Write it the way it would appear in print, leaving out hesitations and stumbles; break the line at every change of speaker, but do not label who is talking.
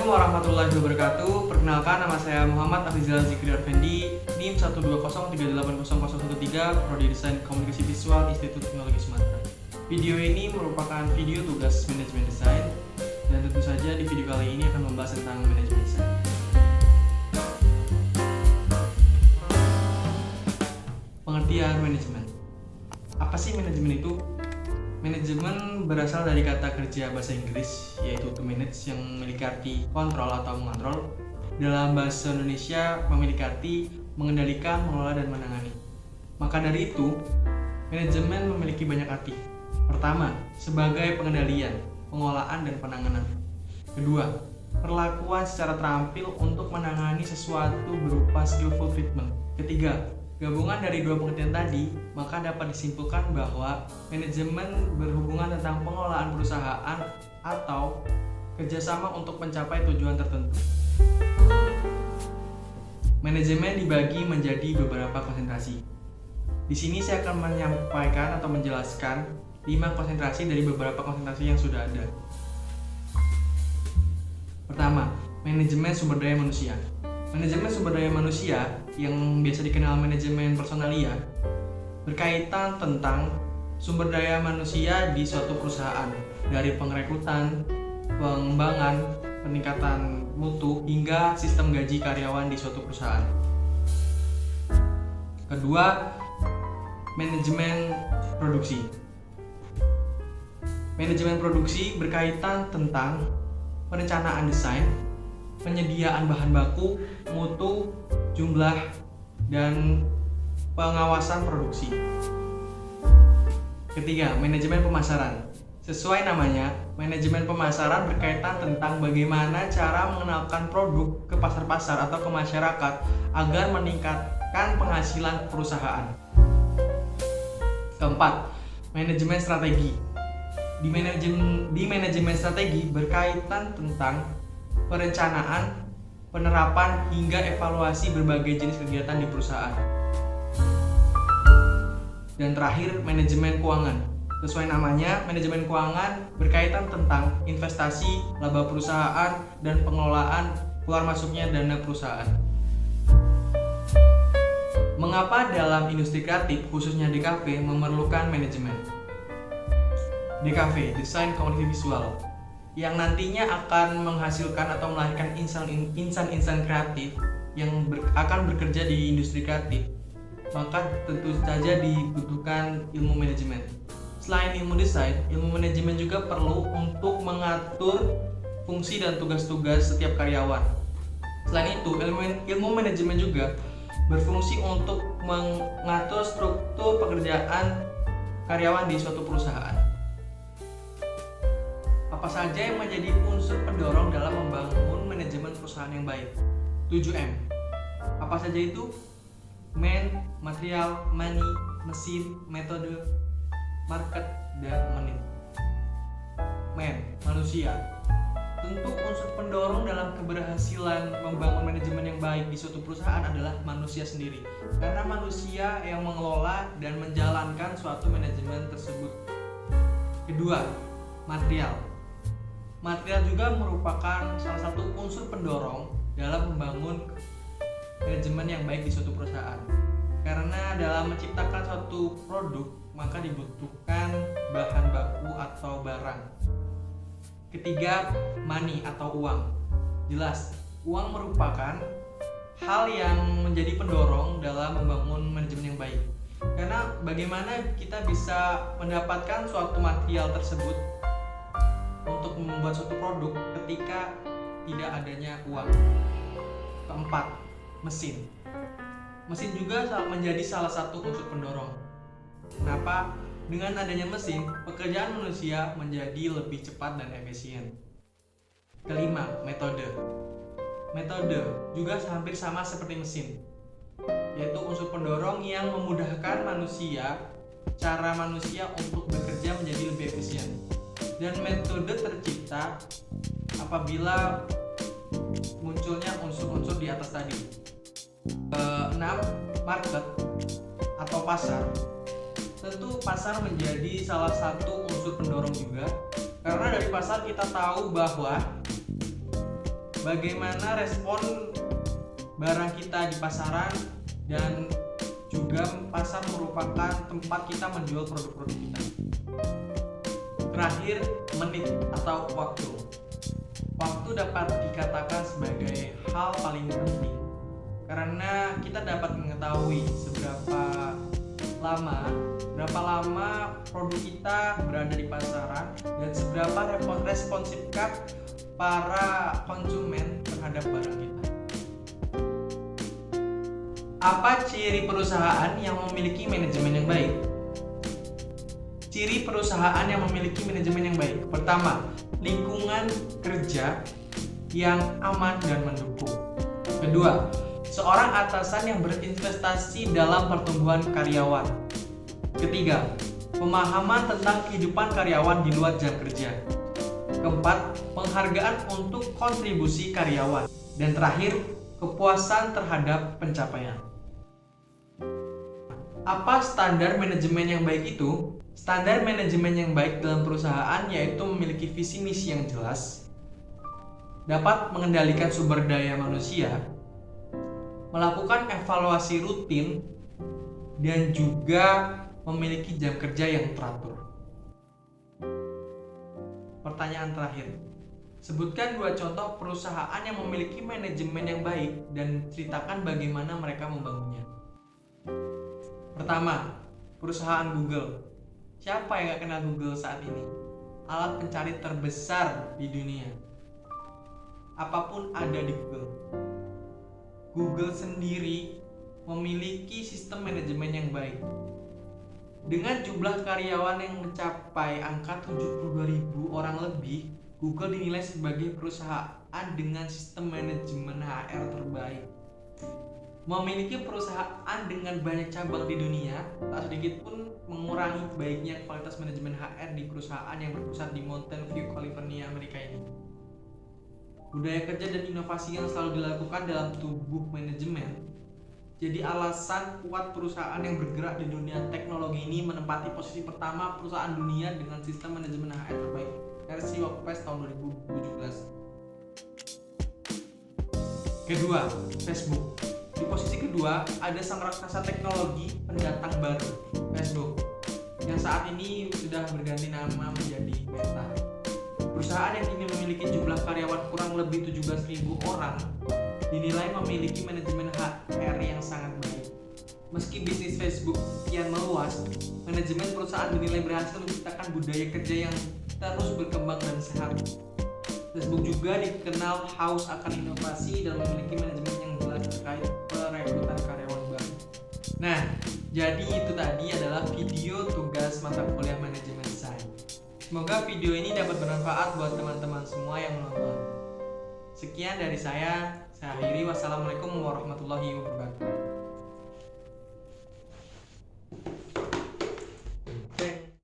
Assalamualaikum warahmatullahi wabarakatuh. Perkenalkan, nama saya Muhammad Afizal Zikri Arfendi, NIM 120380013, Prodi Desain Komunikasi Visual, Institut Teknologi Sumatera. Video ini merupakan video tugas manajemen desain, dan tentu saja di video kali ini akan membahas tentang manajemen desain. Pengertian manajemen. Apa sih manajemen itu? Manajemen berasal dari kata kerja bahasa Inggris, yaitu to manage, yang memiliki arti kontrol atau mengontrol. Dalam bahasa Indonesia memiliki arti mengendalikan, mengelola, dan menangani. Maka dari itu, manajemen memiliki banyak arti. Pertama, sebagai pengendalian, pengelolaan, dan penanganan. Kedua, perlakuan secara terampil untuk menangani sesuatu berupa skillful treatment. Ketiga, gabungan dari dua pengertian tadi, maka dapat disimpulkan bahwa manajemen berhubungan tentang pengelolaan perusahaan atau kerjasama untuk mencapai tujuan tertentu. Manajemen dibagi menjadi beberapa konsentrasi. Di sini saya akan menyampaikan atau menjelaskan 5 konsentrasi dari beberapa konsentrasi yang sudah ada. Pertama, manajemen sumber daya manusia. Manajemen sumber daya manusia yang biasa dikenal manajemen personalia berkaitan tentang sumber daya manusia di suatu perusahaan, dari pengrekrutan, pengembangan, peningkatan mutu, hingga sistem gaji karyawan di suatu perusahaan. Kedua, manajemen produksi. Manajemen produksi berkaitan tentang perencanaan desain, penyediaan bahan baku, mutu, jumlah, dan pengawasan produksi. Ketiga, manajemen pemasaran. Sesuai namanya, manajemen pemasaran berkaitan tentang bagaimana cara mengenalkan produk ke pasar-pasar atau ke masyarakat agar meningkatkan penghasilan perusahaan. Keempat, manajemen strategi. Di manajemen strategi berkaitan tentang perencanaan, penerapan, hingga evaluasi berbagai jenis kegiatan di perusahaan. Dan terakhir, manajemen keuangan. Sesuai namanya, manajemen keuangan berkaitan tentang investasi, laba perusahaan, dan pengelolaan keluar masuknya dana perusahaan. Mengapa dalam industri kreatif, khususnya DKV, memerlukan manajemen? DKV, Desain Komunikasi Visual, yang nantinya akan menghasilkan atau melahirkan insan-insan kreatif yang akan bekerja di industri kreatif, maka tentu saja dibutuhkan ilmu manajemen. Selain ilmu desain, ilmu manajemen juga perlu untuk mengatur fungsi dan tugas-tugas setiap karyawan. Selain itu, ilmu manajemen juga berfungsi untuk mengatur struktur pekerjaan karyawan di suatu perusahaan. Apa saja yang menjadi unsur pendorong dalam membangun manajemen perusahaan yang baik? 7M. Apa saja itu? Man, material, money, mesin, metode, market, dan menit. Man, manusia. Tentu unsur pendorong dalam keberhasilan membangun manajemen yang baik di suatu perusahaan adalah manusia sendiri, karena manusia yang mengelola dan menjalankan suatu manajemen tersebut. Kedua, material. Material juga merupakan salah satu unsur pendorong dalam membangun manajemen yang baik di suatu perusahaan. Karena dalam menciptakan suatu produk, maka dibutuhkan bahan baku atau barang. Ketiga, money atau uang. Jelas, uang merupakan hal yang menjadi pendorong dalam membangun manajemen yang baik. Karena bagaimana kita bisa mendapatkan suatu material tersebut untuk membuat suatu produk ketika tidak adanya uang. Keempat, mesin. Mesin juga menjadi salah satu unsur pendorong. Kenapa? Dengan adanya mesin, pekerjaan manusia menjadi lebih cepat dan efisien. Kelima, metode. Metode juga hampir sama seperti mesin, yaitu unsur pendorong yang memudahkan cara manusia untuk bekerja menjadi lebih efisien. Dan metode tercipta apabila munculnya unsur-unsur di atas tadi. 6. Market atau pasar. Tentu pasar menjadi salah satu unsur pendorong juga, karena dari pasar kita tahu bahwa bagaimana respon barang kita di pasaran, dan juga pasar merupakan tempat kita menjual produk-produk kita. Terakhir, menit atau waktu. Waktu dapat dikatakan sebagai hal paling penting karena kita dapat mengetahui berapa lama produk kita berada di pasaran dan seberapa responsifkah para konsumen terhadap barang kita. Apa ciri perusahaan yang memiliki manajemen yang baik? Ciri perusahaan yang memiliki manajemen yang baik. Pertama, lingkungan kerja yang aman dan mendukung. Kedua, seorang atasan yang berinvestasi dalam pertumbuhan karyawan. Ketiga, pemahaman tentang kehidupan karyawan di luar jam kerja. Keempat, penghargaan untuk kontribusi karyawan. Dan terakhir, kepuasan terhadap pencapaian. Apa standar manajemen yang baik itu? Standar manajemen yang baik dalam perusahaan yaitu memiliki visi misi yang jelas, dapat mengendalikan sumber daya manusia, melakukan evaluasi rutin, dan juga memiliki jam kerja yang teratur. Pertanyaan terakhir, sebutkan 2 contoh perusahaan yang memiliki manajemen yang baik dan ceritakan bagaimana mereka membangunnya. Pertama, perusahaan Google. Siapa yang gak kenal Google saat ini? Alat pencari terbesar di dunia. Apapun ada di Google. Google sendiri memiliki sistem manajemen yang baik. Dengan jumlah karyawan yang mencapai angka 72.000 orang lebih, Google dinilai sebagai perusahaan dengan sistem manajemen HR terbaik. Memiliki perusahaan dengan banyak cabang di dunia, tak sedikit pun mengurangi baiknya kualitas manajemen HR di perusahaan yang berpusat di Mountain View, California, Amerika ini. Budaya kerja dan inovasi yang selalu dilakukan dalam tubuh manajemen jadi alasan kuat perusahaan yang bergerak di dunia teknologi ini menempati posisi pertama perusahaan dunia dengan sistem manajemen HR terbaik versi Workplace tahun 2017. Kedua, Facebook. Di posisi kedua ada sang raksasa teknologi pendatang baru, Facebook, yang saat ini sudah berganti nama menjadi Meta. Perusahaan yang kini memiliki jumlah karyawan kurang lebih 17.000 orang dinilai memiliki manajemen HR yang sangat baik. Meski bisnis Facebook kian meluas, manajemen perusahaan dinilai berhasil menciptakan budaya kerja yang terus berkembang dan sehat. Facebook juga dikenal haus akan inovasi dan memiliki manajemen yang jelas terkait perekrutan karyawan baru. Nah, jadi itu tadi adalah video tugas mata kuliah manajemen desain. Semoga video ini dapat bermanfaat buat teman-teman semua yang menonton. Sekian dari saya akhiri. Wassalamualaikum warahmatullahi wabarakatuh.